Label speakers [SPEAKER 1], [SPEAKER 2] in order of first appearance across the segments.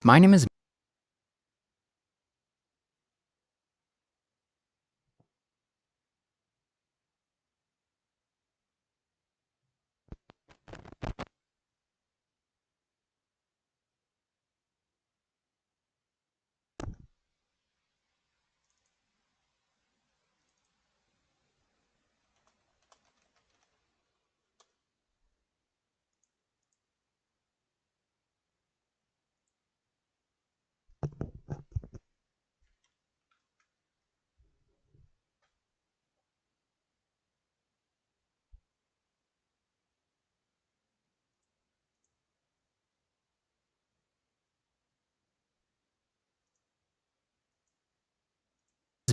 [SPEAKER 1] My name is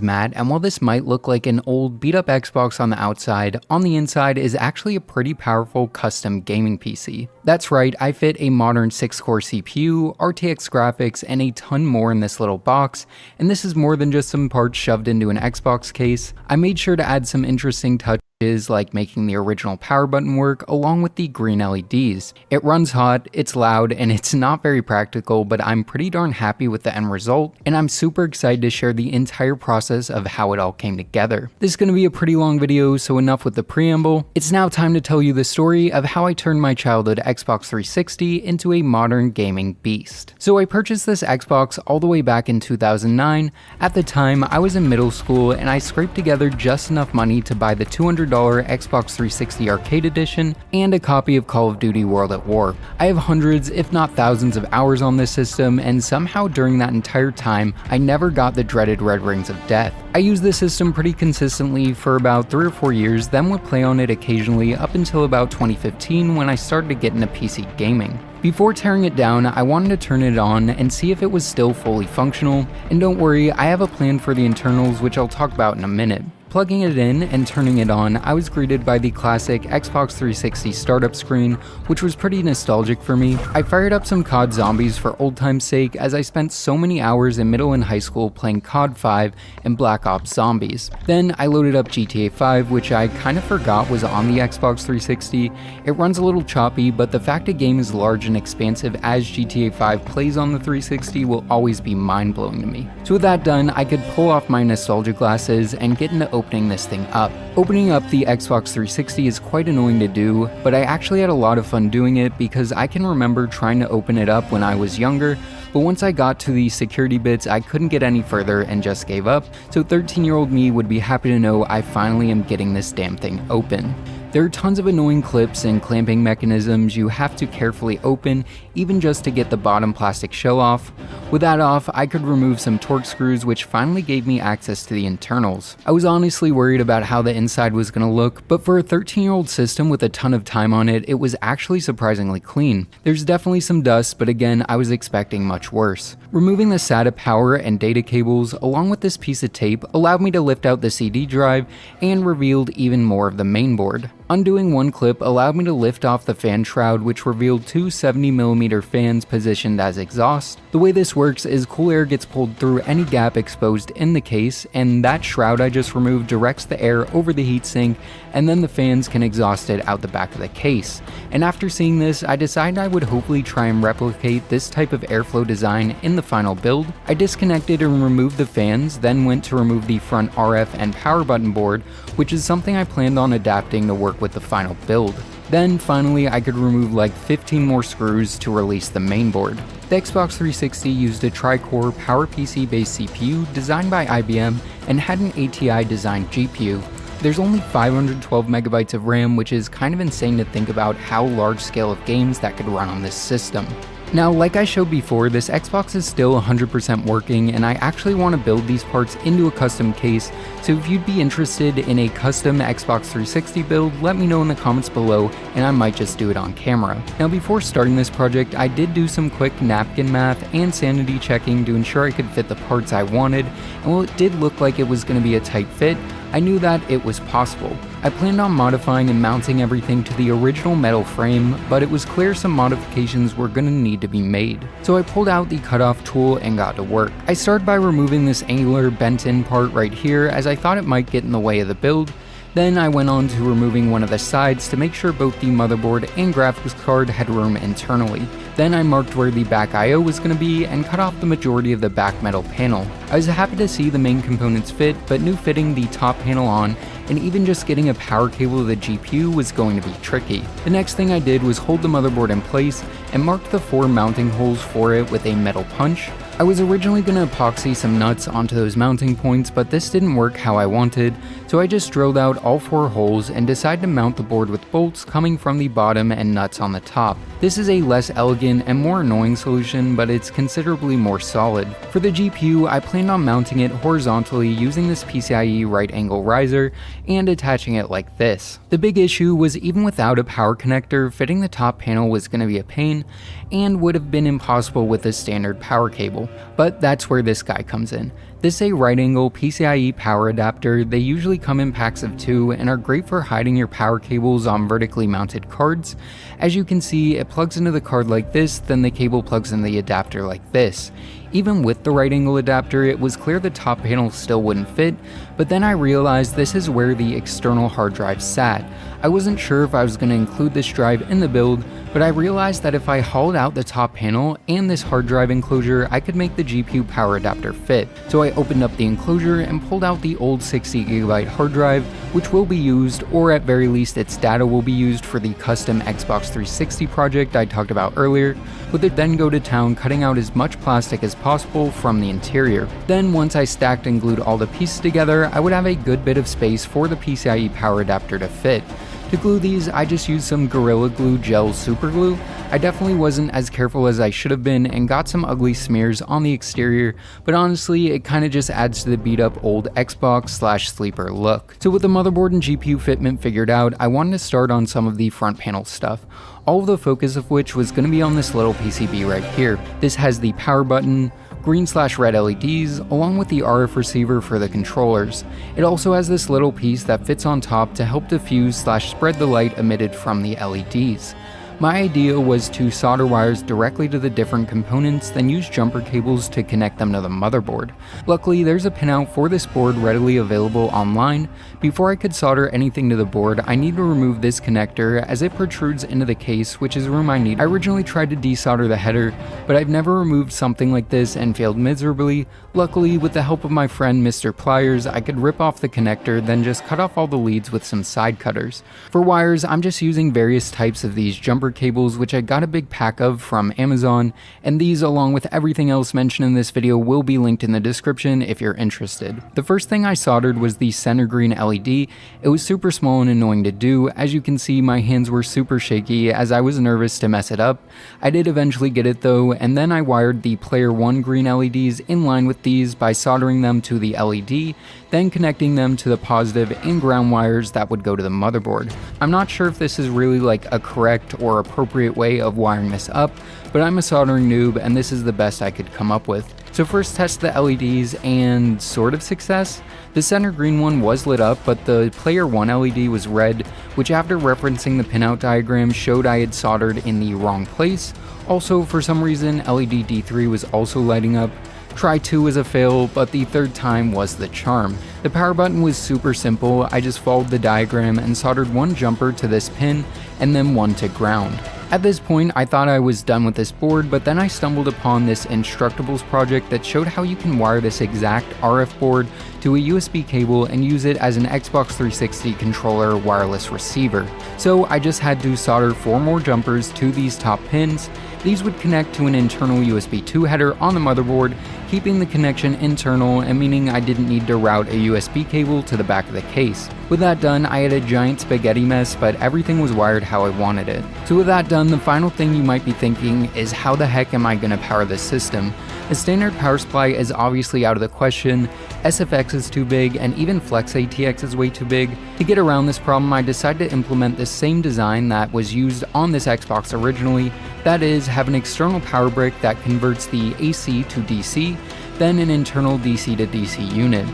[SPEAKER 1] Matt, and while this might look like an old beat-up Xbox on the outside, on the inside is actually a pretty powerful custom gaming PC. That's right, I fit a modern 6-core CPU, RTX graphics, and a ton more in this little box, and this is more than just some parts shoved into an Xbox case. I made sure to add some interesting touches like making the original power button work along with the green LEDs. It runs hot, it's loud, and it's not very practical, but I'm pretty darn happy with the end result, and I'm super excited to share the entire process of how it all came together. This is going to be a pretty long video, so enough with the preamble. It's now time to tell you the story of how I turned my childhood Xbox 360 into a modern gaming beast. So I purchased this Xbox all the way back in 2009. At the time, I was in middle school and I scraped together just enough money to buy the $200 Xbox 360 Arcade Edition and a copy of Call of Duty World at War. I have hundreds, if not thousands of hours on this system, and somehow during that entire time, I never got the dreaded red rings of death. I used this system pretty consistently for about 3 or 4 years, then would play on it occasionally up until about 2015 when I started to get into PC gaming. Before tearing it down, I wanted to turn it on and see if it was still fully functional, and don't worry, I have a plan for the internals which I'll talk about in a minute. Plugging it in and turning it on, I was greeted by the classic Xbox 360 startup screen, which was pretty nostalgic for me. I fired up some COD Zombies for old time's sake, as I spent so many hours in middle and high school playing COD 5 and Black Ops Zombies. Then I loaded up GTA 5, which I kind of forgot was on the Xbox 360. It runs a little choppy, but the fact a game is large and expansive as GTA 5 plays on the 360 will always be mind-blowing to me. So with that done, I could pull off my nostalgia glasses and get into opening this thing up. Opening up the Xbox 360 is quite annoying to do, but I actually had a lot of fun doing it because I can remember trying to open it up when I was younger, but once I got to the security bits, I couldn't get any further and just gave up, so 13-year-old me would be happy to know I finally am getting this damn thing open. There are tons of annoying clips and clamping mechanisms you have to carefully open, even just to get the bottom plastic shell off. With that off, I could remove some torque screws, which finally gave me access to the internals. I was honestly worried about how the inside was going to look, but for a 13-year-old system with a ton of time on it, it was actually surprisingly clean. There's definitely some dust, but again, I was expecting much worse. Removing the SATA power and data cables, along with this piece of tape, allowed me to lift out the CD drive and revealed even more of the mainboard. Undoing one clip allowed me to lift off the fan shroud, which revealed two 70mm fans positioned as exhaust. The way this works is cool air gets pulled through any gap exposed in the case, and that shroud I just removed directs the air over the heatsink, and then the fans can exhaust it out the back of the case. And after seeing this, I decided I would hopefully try and replicate this type of airflow design in the final build. I disconnected and removed the fans, then went to remove the front RF and power button board, which is something I planned on adapting to work with the final build. Then finally I could remove like 15 more screws to release the mainboard. The Xbox 360 used a tri-core PowerPC based CPU designed by IBM and had an ATI designed GPU. There's only 512 megabytes of RAM, which is kind of insane to think about how large scale of games that could run on this system. Now, like I showed before, this Xbox is still 100% working, and I actually want to build these parts into a custom case, so if you'd be interested in a custom Xbox 360 build, let me know in the comments below, and I might just do it on camera. Now, before starting this project, I did do some quick napkin math and sanity checking to ensure I could fit the parts I wanted, and while it did look like it was going to be a tight fit, I knew that it was possible. I planned on modifying and mounting everything to the original metal frame, but it was clear some modifications were going to need to be made. So I pulled out the cutoff tool and got to work. I started by removing this angular bent-in part right here, as I thought it might get in the way of the build. Then I went on to removing one of the sides to make sure both the motherboard and graphics card had room internally. Then I marked where the back I/O was going to be and cut off the majority of the back metal panel. I was happy to see the main components fit, but knew fitting the top panel on and even just getting a power cable to the GPU was going to be tricky. The next thing I did was hold the motherboard in place and marked the 4 mounting holes for it with a metal punch. I was originally going to epoxy some nuts onto those mounting points, but this didn't work how I wanted, so I just drilled out all 4 holes and decided to mount the board with bolts coming from the bottom and nuts on the top. This is a less elegant and more annoying solution, but it's considerably more solid. For the GPU, I planned on mounting it horizontally using this PCIe right angle riser and attaching it like this. The big issue was even without a power connector, fitting the top panel was going to be a pain and would have been impossible with a standard power cable. But that's where this guy comes in. This is a right angle PCIe power adapter. They usually come in packs of 2 and are great for hiding your power cables on vertically mounted cards. As you can see, it plugs into the card like this, then the cable plugs in the adapter like this. Even with the right angle adapter, it was clear the top panel still wouldn't fit, but then I realized this is where the external hard drive sat. I wasn't sure if I was going to include this drive in the build, but I realized that if I hauled out the top panel and this hard drive enclosure, I could make the GPU power adapter fit. So I opened up the enclosure and pulled out the old 60GB hard drive, which will be used, or at very least its data will be used, for the custom Xbox 360 project I talked about earlier, with it then go to town cutting out as much plastic as possible from the interior. Then once I stacked and glued all the pieces together, I would have a good bit of space for the PCIe power adapter to fit. To glue these, I just used some Gorilla Glue Gel Super Glue. I definitely wasn't as careful as I should have been and got some ugly smears on the exterior, but honestly, it kinda just adds to the beat up old Xbox/sleeper look. So with the motherboard and GPU fitment figured out, I wanted to start on some of the front panel stuff. All of the focus of which was going to be on this little PCB right here. This has the power button, green/red LEDs, along with the RF receiver for the controllers. It also has this little piece that fits on top to help diffuse/spread the light emitted from the LEDs. My idea was to solder wires directly to the different components, then use jumper cables to connect them to the motherboard. Luckily, there's a pinout for this board readily available online. Before I could solder anything to the board, I need to remove this connector as it protrudes into the case, which is room I need. I originally tried to desolder the header, but I've never removed something like this and failed miserably. Luckily, with the help of my friend Mr. Pliers, I could rip off the connector, then just cut off all the leads with some side cutters. For wires, I'm just using various types of these jumper cables, which I got a big pack of from Amazon, and these, along with everything else mentioned in this video, will be linked in the description if you're interested. The first thing I soldered was the center green LED. It was super small and annoying to do. As you can see, my hands were super shaky as I was nervous to mess it up. I did eventually get it though, and then I wired the player 1 green LEDs in line with these by soldering them to the LED, then connecting them to the positive and ground wires that would go to the motherboard. I'm not sure if this is really like a correct or appropriate way of wiring this up, but I'm a soldering noob and this is the best I could come up with. So first test the LEDs and sort of success. The center green one was lit up, but the player 1 LED was red, which after referencing the pinout diagram showed I had soldered in the wrong place. Also, for some reason, LED D3 was also lighting up. Try 2 was a fail, but the third time was the charm. The power button was super simple. I just followed the diagram and soldered one jumper to this pin and then one to ground. At this point, I thought I was done with this board, but then I stumbled upon this Instructables project that showed how you can wire this exact RF board to a USB cable and use it as an Xbox 360 controller wireless receiver. So I just had to solder 4 more jumpers to these top pins. These would connect to an internal USB 2 header on the motherboard, keeping the connection internal and meaning I didn't need to route a USB cable to the back of the case. With that done, I had a giant spaghetti mess, but everything was wired how I wanted it. So with that done, the final thing you might be thinking is, how the heck am I going to power this system? A standard power supply is obviously out of the question, SFX is too big, and even Flex ATX is way too big. To get around this problem, I decided to implement the same design that was used on this Xbox originally. That is, have an external power brick that converts the AC to DC, then an internal DC to DC unit.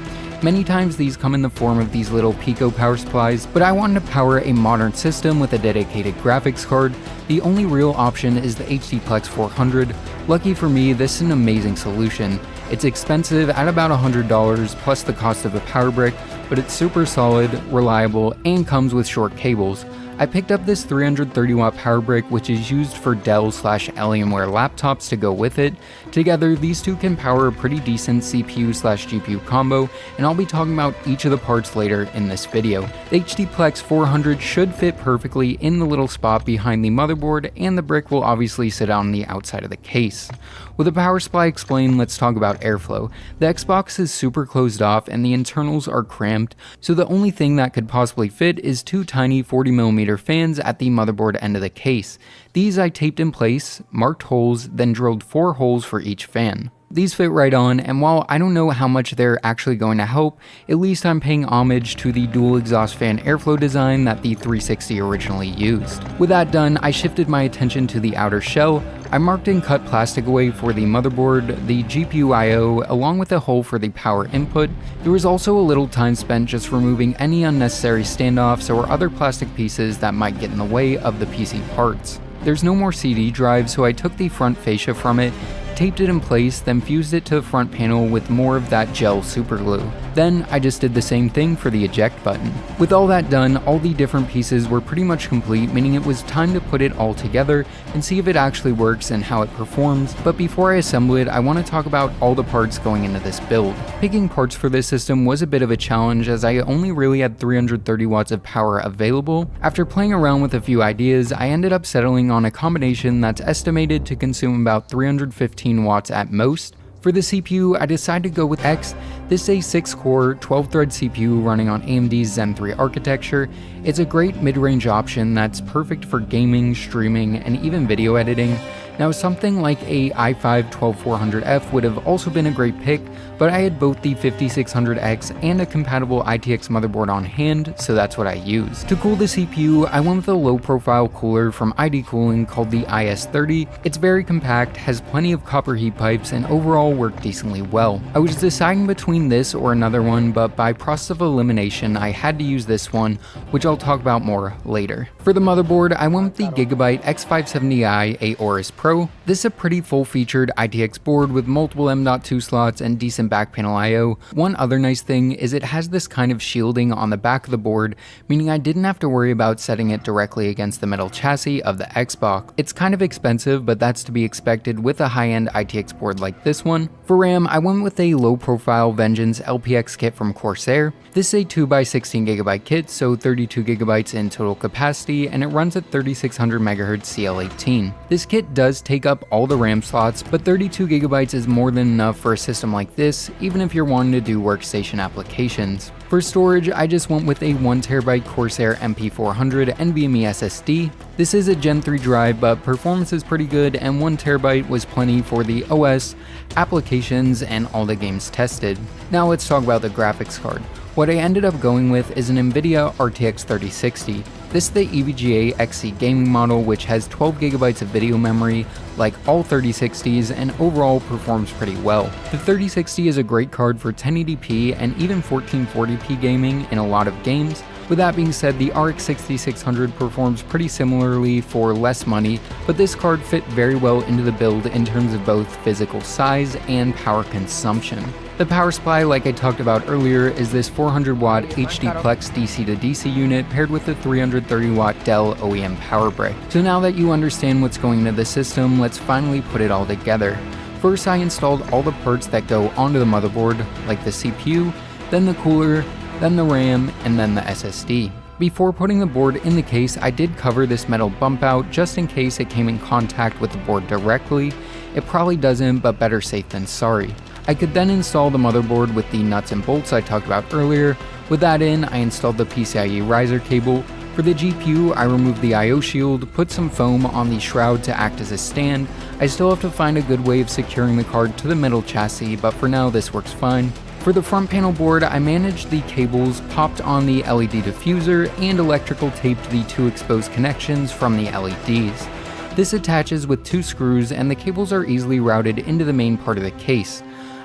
[SPEAKER 1] Many times these come in the form of these little Pico power supplies, but I wanted to power a modern system with a dedicated graphics card. The only real option is the HDPlex 400. Lucky for me, this is an amazing solution. It's expensive at about $100 plus the cost of a power brick, but it's super solid, reliable, and comes with short cables. I picked up this 330 watt power brick, which is used for Dell/Alienware laptops to go with it. Together, these two can power a pretty decent CPU/GPU combo, and I'll be talking about each of the parts later in this video. The HDPlex 400 should fit perfectly in the little spot behind the motherboard, and the brick will obviously sit on the outside of the case. With the power supply explained, let's talk about airflow. The Xbox is super closed off and the internals are cramped, so the only thing that could possibly fit is two tiny 40mm fans at the motherboard end of the case. These I taped in place, marked holes, then drilled 4 holes for each fan. These fit right on, and while I don't know how much they're actually going to help, at least I'm paying homage to the dual exhaust fan airflow design that the 360 originally used. With that done, I shifted my attention to the outer shell. I marked and cut plastic away for the motherboard, the GPU I/O, along with a hole for the power input. There was also a little time spent just removing any unnecessary standoffs or other plastic pieces that might get in the way of the PC parts. There's no more CD drive, so I took the front fascia from it, taped it in place, then fused it to the front panel with more of that gel superglue. Then I just did the same thing for the eject button. With all that done, all the different pieces were pretty much complete, meaning it was time to put it all together and see if it actually works and how it performs. But before I assemble it, I want to talk about all the parts going into this build. Picking parts for this system was a bit of a challenge as I only really had 330 watts of power available. After playing around with a few ideas, I ended up settling on a combination that's estimated to consume about 315 watts at most. For the CPU, I decided to go with X. This is a 6-core, 12-thread CPU running on AMD's Zen 3 architecture. It's a great mid-range option that's perfect for gaming, streaming, and even video editing. Now, something like a i5-12400F would have also been a great pick, but I had both the 5600X and a compatible ITX motherboard on hand, so that's what I used. To cool the CPU, I went with a low-profile cooler from ID Cooling called the IS30. It's very compact, has plenty of copper heat pipes, and overall worked decently well. I was deciding between this or another one, but by process of elimination, I had to use this one, which I'll talk about more later. For the motherboard, I went with the Gigabyte X570i Aorus Pro. This is a pretty full-featured ITX board with multiple M.2 slots and decent back panel I/O. One other nice thing is it has this kind of shielding on the back of the board, meaning I didn't have to worry about setting it directly against the metal chassis of the Xbox. It's kind of expensive, but that's to be expected with a high-end ITX board like this one. For RAM, I went with a low-profile Vengeance LPX kit from Corsair. This is a 2x16GB kit, so 32GB in total capacity, and it runs at 3600MHz CL18. This kit does take up all the RAM slots, but 32GB is more than enough for a system like this, even if you're wanting to do workstation applications. For storage, I just went with a 1TB Corsair MP400 NVMe SSD. This is a Gen 3 drive, but performance is pretty good, and 1TB was plenty for the OS, applications, and all the games tested. Now let's talk about the graphics card. What I ended up going with is an NVIDIA RTX 3060. This is the EVGA XC gaming model, which has 12GB of video memory, like all 3060s, and overall performs pretty well. The 3060 is a great card for 1080p and even 1440p gaming in a lot of games. With that being said, the RX 6600 performs pretty similarly for less money, but this card fit very well into the build in terms of both physical size and power consumption. The power supply, like I talked about earlier, is this 400-watt HDPlex DC-to-DC unit paired with the 330-watt Dell OEM power brick. So now that you understand what's going into the system, let's finally put it all together. First, I installed all the parts that go onto the motherboard, like the CPU, then the cooler, then the RAM, and then the SSD. Before putting the board in the case, I did cover this metal bump out just in case it came in contact with the board directly. It probably doesn't, but better safe than sorry. I could then install the motherboard with the nuts and bolts I talked about earlier. With that in, I installed the PCIe riser cable. For the GPU, I removed the I/O shield, put some foam on the shroud to act as a stand. I still have to find a good way of securing the card to the metal chassis, but for now this works fine. For the front panel board, I managed the cables, popped on the LED diffuser, and electrical taped the 2 exposed connections from the LEDs. This attaches with 2 screws, and the cables are easily routed into the main part of the case.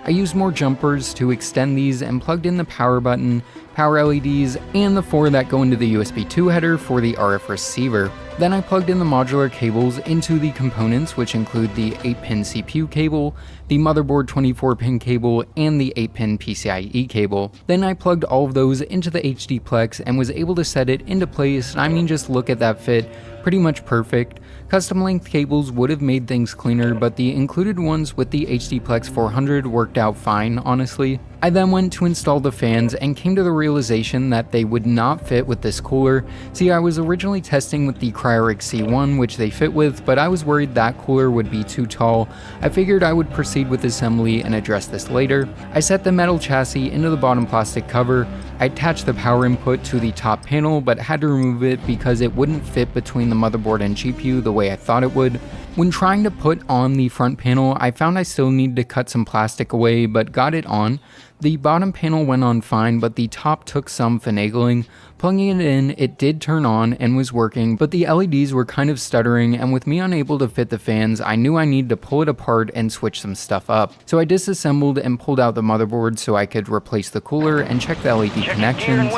[SPEAKER 1] I used more jumpers to extend these and plugged in the power button, power LEDs, and the 4 that go into the USB 2 header for the RF receiver. Then I plugged in the modular cables into the components, which include the 8-pin CPU cable, the motherboard 24-pin cable, and the 8-pin PCIe cable. Then I plugged all of those into the HDplex and was able to set it into place. I mean, just look at that fit, pretty much perfect. Custom length cables would have made things cleaner, but the included ones with the HDplex 400 worked out fine, honestly. I then went to install the fans and came to the realization that they would not fit with this cooler. See, I was originally testing with the Cryorig C1, which they fit with, but I was worried that cooler would be too tall. I figured I would proceed with assembly and address this later. I set the metal chassis into the bottom plastic cover. I attached the power input to the top panel, but had to remove it because it wouldn't fit between the motherboard and GPU the way I thought it would. When trying to put on the front panel, I found I still needed to cut some plastic away, but got it on. The bottom panel went on fine, but the top took some finagling. Plugging it in, it did turn on and was working, but the LEDs were kind of stuttering, and with me unable to fit the fans, I knew I needed to pull it apart and switch some stuff up. So I disassembled and pulled out the motherboard so I could replace the cooler and check the LED connections.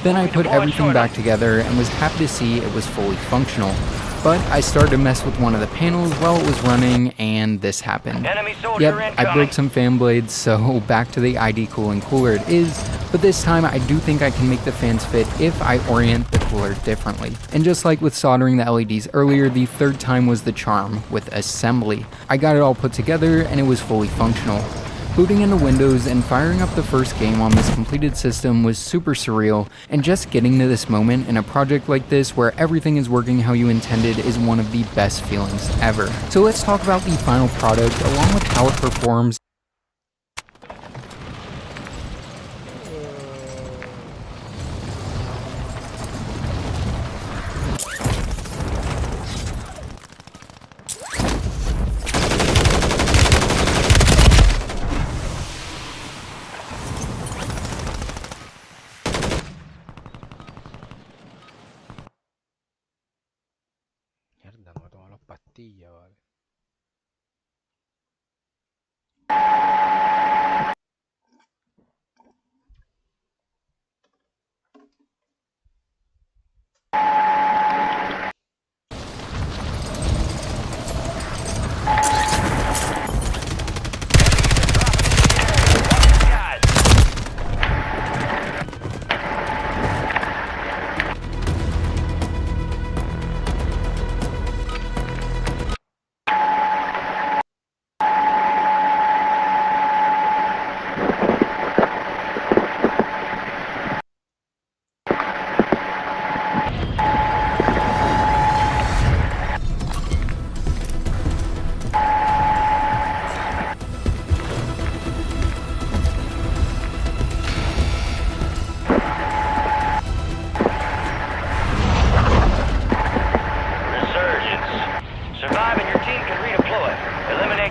[SPEAKER 1] Then I put everything back together and was happy to see it was fully functional. But I started to mess with one of the panels while it was running, and this happened. Yep, I broke some fan blades, so back to the ID cooling cooler it is, but this time I do think I can make the fans fit if I orient the cooler differently. And just like with soldering the LEDs earlier, the third time was the charm with assembly. I got it all put together and it was fully functional. Booting into Windows and firing up the first game on this completed system was super surreal, and just getting to this moment in a project like this where everything is working how you intended is one of the best feelings ever. So let's talk about the final product along with how it performs.
[SPEAKER 2] Mierda, me voy a tomar las pastillas, vale.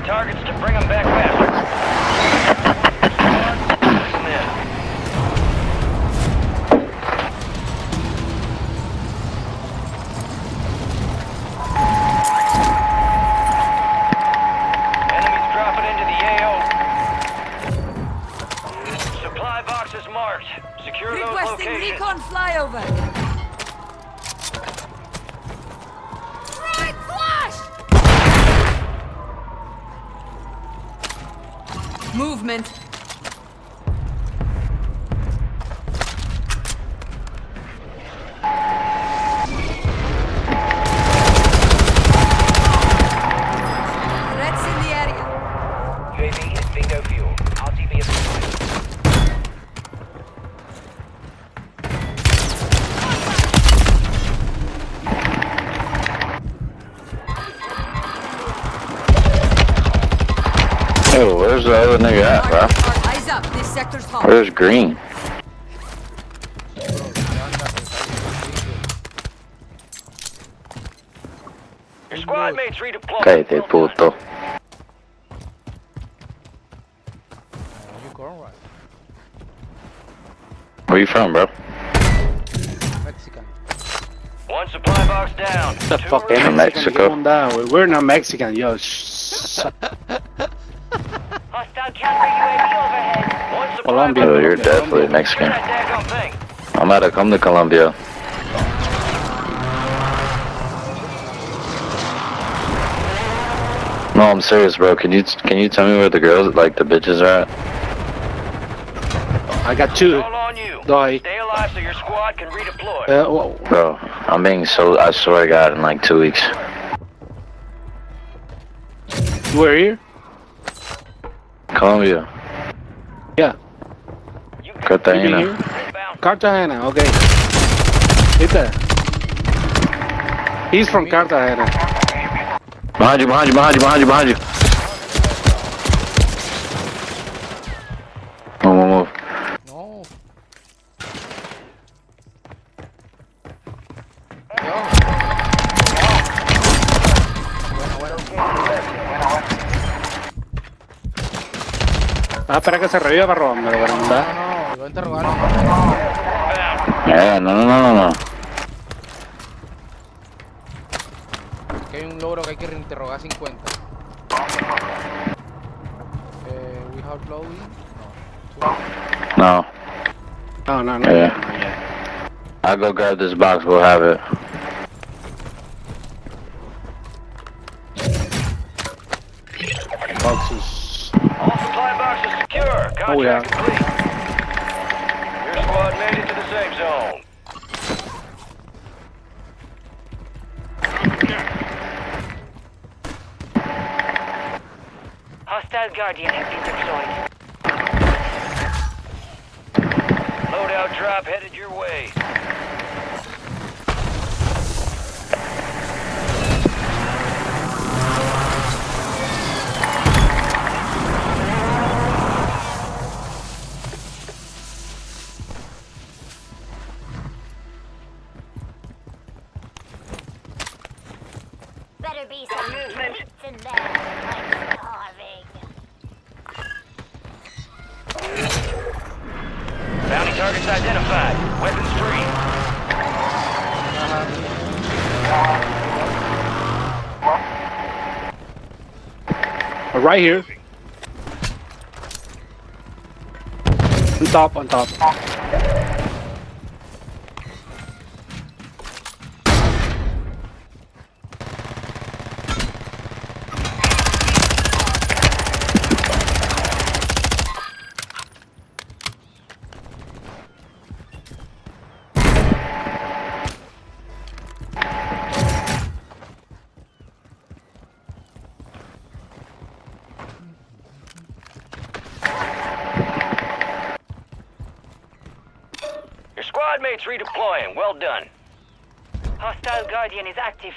[SPEAKER 3] Targets to bring them back faster. Enemies dropping into the AO. Supply boxes marked. Secure those locations.
[SPEAKER 4] Requesting recon flyover. Movement. Threats in the area.
[SPEAKER 3] UAV is bingo fuel. RTB is
[SPEAKER 5] Oh, where's the other nigga at, bro?
[SPEAKER 4] Eyes up. This sector's hot.
[SPEAKER 5] Where's Green?
[SPEAKER 3] Your squad mates redeploy.
[SPEAKER 5] Cállate, puto.
[SPEAKER 2] You going right?
[SPEAKER 5] Where you from, bro?
[SPEAKER 2] Mexican.
[SPEAKER 3] One supply box down.
[SPEAKER 6] The
[SPEAKER 3] Two
[SPEAKER 6] fuck
[SPEAKER 3] remaining.
[SPEAKER 5] From Mexico.
[SPEAKER 6] Calm down. We're not Mexican, yo.
[SPEAKER 3] Hostile counter UAV overhead. One supply
[SPEAKER 6] Colombia.
[SPEAKER 5] Oh,
[SPEAKER 3] box.
[SPEAKER 5] you're definitely Mexican.
[SPEAKER 3] That daggone thing.
[SPEAKER 5] I'm about to come to Colombia. No, I'm serious, bro. Can you tell me where the girls, like the bitches, are at?
[SPEAKER 6] I got two.
[SPEAKER 3] All on you.
[SPEAKER 6] Die.
[SPEAKER 3] Stay alive so your squad can redeploy.
[SPEAKER 5] Bro, I'm being so. I swear to God, in like 2 weeks.
[SPEAKER 6] We're here?
[SPEAKER 5] Colombia.
[SPEAKER 6] Yeah.
[SPEAKER 3] You
[SPEAKER 6] You been
[SPEAKER 5] Cartagena.
[SPEAKER 6] here?
[SPEAKER 3] inbound.
[SPEAKER 6] Cartagena, okay. Ita. He's from Cartagena.
[SPEAKER 5] Behind you, behind you, behind you, behind you, behind you. Move.
[SPEAKER 2] No.
[SPEAKER 6] Ah, espera que se reviva para robármelo, para mandar.
[SPEAKER 2] No, iba a interrogarlo.
[SPEAKER 5] No.
[SPEAKER 2] Que hay un logro que hay que reinterrogar 50. We have loading? No.
[SPEAKER 5] No.
[SPEAKER 6] No.
[SPEAKER 5] Yeah. I'll go grab this box. We'll have it.
[SPEAKER 6] Boxes.
[SPEAKER 3] All supply boxes secure. Contract
[SPEAKER 6] Oh, yeah.
[SPEAKER 3] complete. Your squad made it to the safe zone.
[SPEAKER 7] Hostile Guardian has been deployed.
[SPEAKER 3] Loadout drop headed your way.
[SPEAKER 7] Better be some movement in there. I'm starving.
[SPEAKER 3] Bounty targets identified. Weapons free.
[SPEAKER 6] Right here. On top.
[SPEAKER 3] Your squad mates redeploying. Well done.
[SPEAKER 7] Hostile Guardian is active.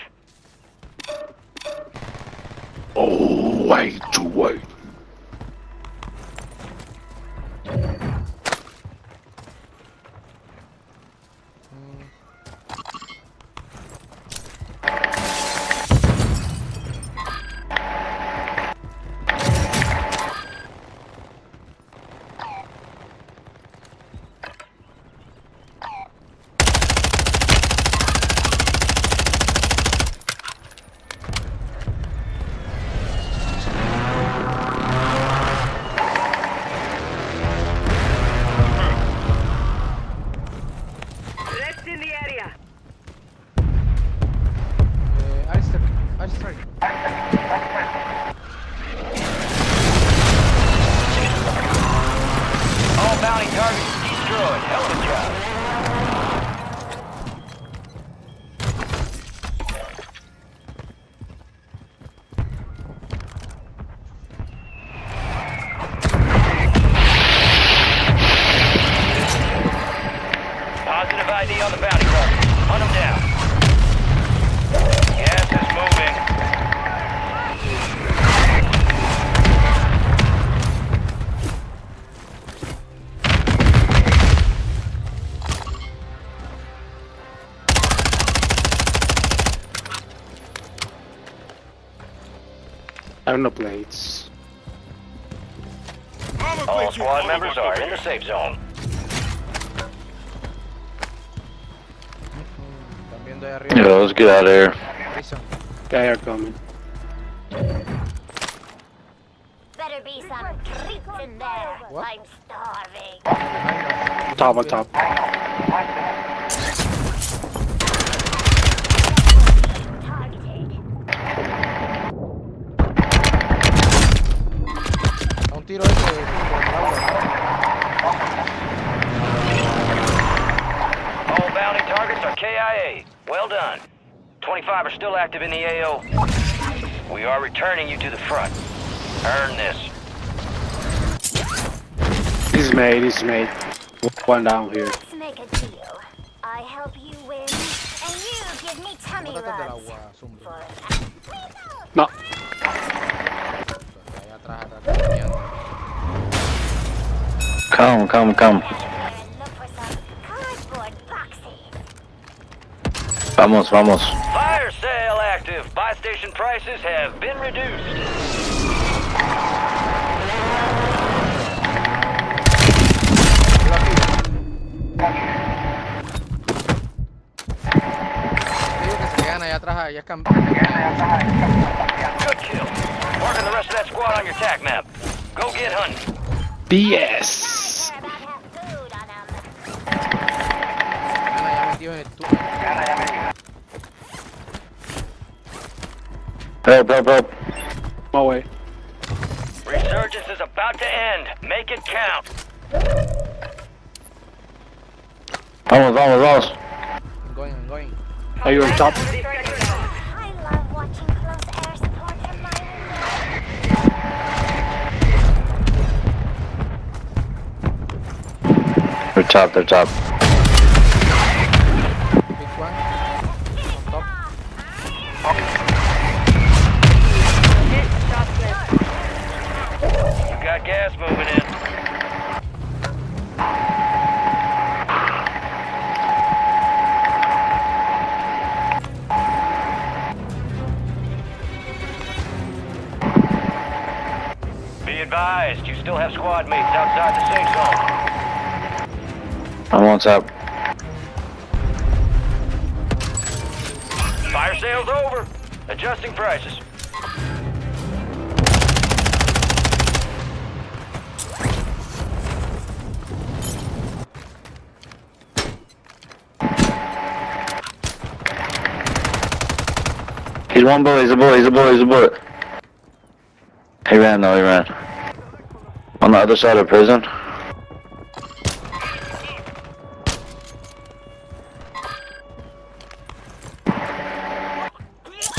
[SPEAKER 6] Oh, way too wide.
[SPEAKER 7] Threats in the area.
[SPEAKER 2] Airstrike.
[SPEAKER 3] All bounty targets destroyed. Hell of a job. Positive ID on the bounty target. Hunt them down. Gas is moving.
[SPEAKER 6] I have no plates.
[SPEAKER 3] All squad members are in the safe zone.
[SPEAKER 2] Están viendo ahí arriba.
[SPEAKER 5] Yeah, let's get out of here.
[SPEAKER 2] Prison.
[SPEAKER 6] They are coming.
[SPEAKER 7] Better be some treats in there.
[SPEAKER 2] What?
[SPEAKER 7] I'm starving.
[SPEAKER 6] On top.
[SPEAKER 7] Targeted.
[SPEAKER 2] tiro ese por el agua.
[SPEAKER 3] All bounty targets are KIA. Well done. 25 are still active in the AO. We are returning you to the front. Earn this.
[SPEAKER 6] He's made. One down here.
[SPEAKER 7] Let's make a deal. I help you win, and you give me tummy
[SPEAKER 2] Bótate del
[SPEAKER 7] rubs.
[SPEAKER 2] agua, Zumbro.
[SPEAKER 7] For
[SPEAKER 6] No.
[SPEAKER 2] Allá atrás, cambiando.
[SPEAKER 5] Come.
[SPEAKER 7] and look for some cardboard boxes.
[SPEAKER 5] Vamos.
[SPEAKER 3] Fire sale active. Buy station prices have been reduced.
[SPEAKER 2] Te digo que se gana allá atrás, allá es
[SPEAKER 3] Good kill. Marking the rest of that squad on your tac map. Go get hunting.
[SPEAKER 6] BS.
[SPEAKER 7] Care about have food on them.
[SPEAKER 2] Gana ya metido en el túnel.
[SPEAKER 5] Help.
[SPEAKER 6] No way.
[SPEAKER 3] Resurgence is about to end. Make it count.
[SPEAKER 5] Vamos.
[SPEAKER 2] I'm going.
[SPEAKER 6] Are you on top?
[SPEAKER 7] I love watching close air support from my window.
[SPEAKER 5] They're top.
[SPEAKER 2] Big one. On top.
[SPEAKER 3] You got gas moving in. Be advised, you still have squad mates outside the safe zone.
[SPEAKER 5] I'm on top.
[SPEAKER 3] Fire sale's over. Adjusting prices.
[SPEAKER 5] He's one bullet. He's a bullet. He ran. On the other side of prison.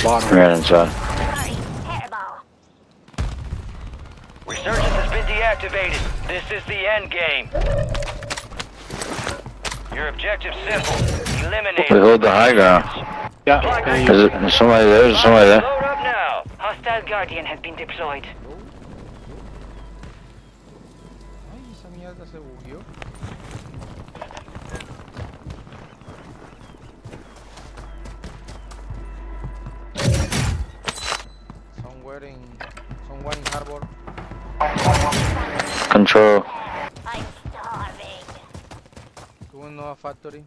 [SPEAKER 6] Bottom.
[SPEAKER 5] Ran inside.
[SPEAKER 7] Sorry, hairball.
[SPEAKER 3] Resurgence has been deactivated. This is the end game. Your objective's simple. Eliminate.
[SPEAKER 5] We hold the high ground.
[SPEAKER 6] Yeah. And you-
[SPEAKER 5] There's somebody there.
[SPEAKER 3] Load up now.
[SPEAKER 8] Hostile Guardian has been deployed.
[SPEAKER 2] Ay, esa mierda se bugueó. Someone in harbor.
[SPEAKER 5] Control.
[SPEAKER 7] I'm starving.
[SPEAKER 2] Tuvo en Nova Factory.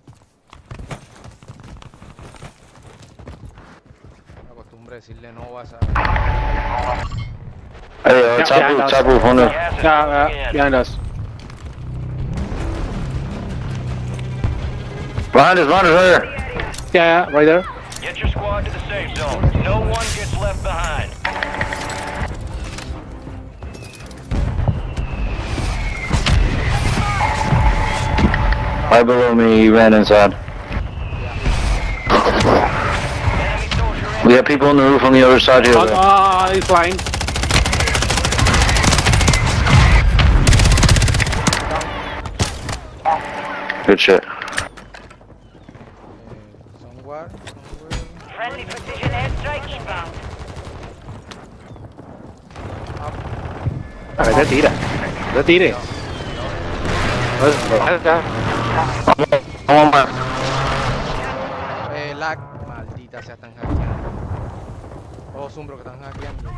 [SPEAKER 2] La costumbre de decirle no vas a...
[SPEAKER 5] Hey,
[SPEAKER 6] Yeah,
[SPEAKER 5] top roof, one.
[SPEAKER 3] Gas is moving in.
[SPEAKER 6] behind us.
[SPEAKER 5] Behind us, right there.
[SPEAKER 6] Yeah, right there.
[SPEAKER 3] Get your squad to the safe zone. No one gets left behind.
[SPEAKER 5] Right below me, he ran inside.
[SPEAKER 3] Enemy soldier in.
[SPEAKER 5] We have people on the roof on the other side here.
[SPEAKER 6] He's flying.
[SPEAKER 5] Good shit.
[SPEAKER 2] Somewhere.
[SPEAKER 8] Friendly precision airstrike inbound.
[SPEAKER 6] Retire.
[SPEAKER 2] Lag. Maldita sea, están hackeando. Oh, Zumbro, que están hackeando.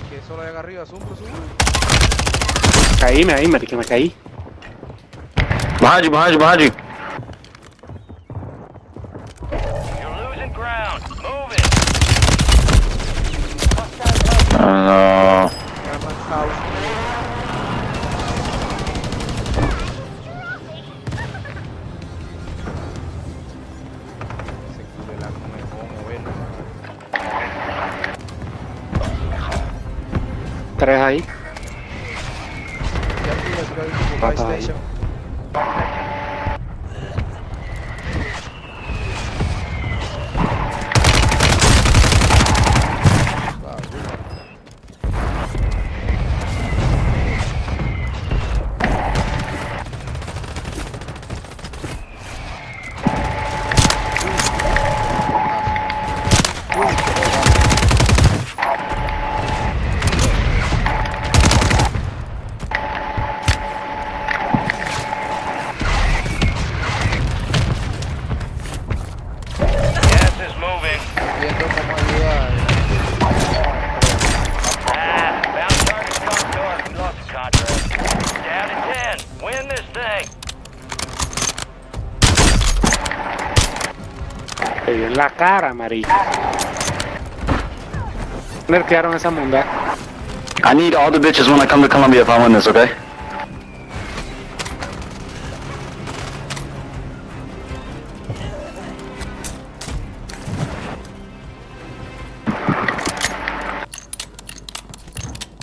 [SPEAKER 2] Que solo llega arriba, Zumbro.
[SPEAKER 6] Caíme ahí, marica, me caí.
[SPEAKER 5] Behind you.
[SPEAKER 3] You're losing ground. Move it.
[SPEAKER 5] No.
[SPEAKER 2] German house. Ese culo de
[SPEAKER 6] tres ahí.
[SPEAKER 2] Yeah, let's go to the buy
[SPEAKER 6] Bye-bye.
[SPEAKER 2] station. Wow, good.
[SPEAKER 3] Gas is moving.
[SPEAKER 2] Viendo cómo ayudar.
[SPEAKER 3] Bound target's gone dark. We lost the contract. Down to 10. Win this thing.
[SPEAKER 6] Te dio en la cara, marico. Nerfearon esa munda.
[SPEAKER 5] I need all the bitches when I come to Colombia if I win this, okay?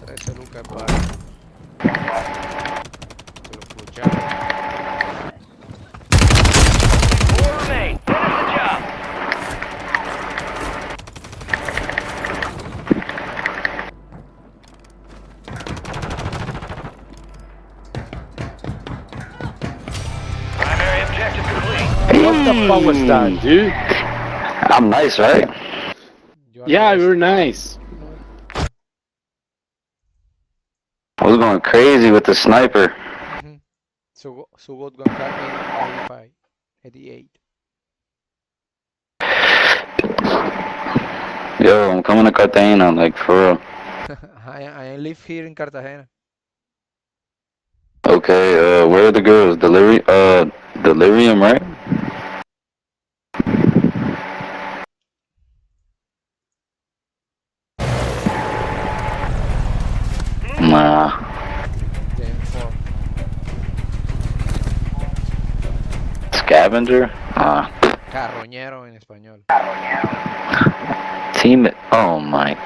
[SPEAKER 2] $13 lucas para. Se lo escucharon.
[SPEAKER 3] 4 remain. Finish the job. Primary objective complete.
[SPEAKER 6] What the fuck was that, dude?
[SPEAKER 5] I'm nice, right?
[SPEAKER 2] Yo
[SPEAKER 6] Yeah,
[SPEAKER 2] ando
[SPEAKER 6] you're nice.
[SPEAKER 5] I was going crazy with the sniper.
[SPEAKER 2] Mhm. So what gonna cut in 85, 88.
[SPEAKER 5] Yo, I'm coming to Cartagena, like, for real.
[SPEAKER 2] I live here in Cartagena.
[SPEAKER 5] Okay, where are the girls? Delirium, right? Nah.
[SPEAKER 2] Game 4.
[SPEAKER 5] Scavenger?
[SPEAKER 2] Carroñero en español.
[SPEAKER 5] Team. Oh my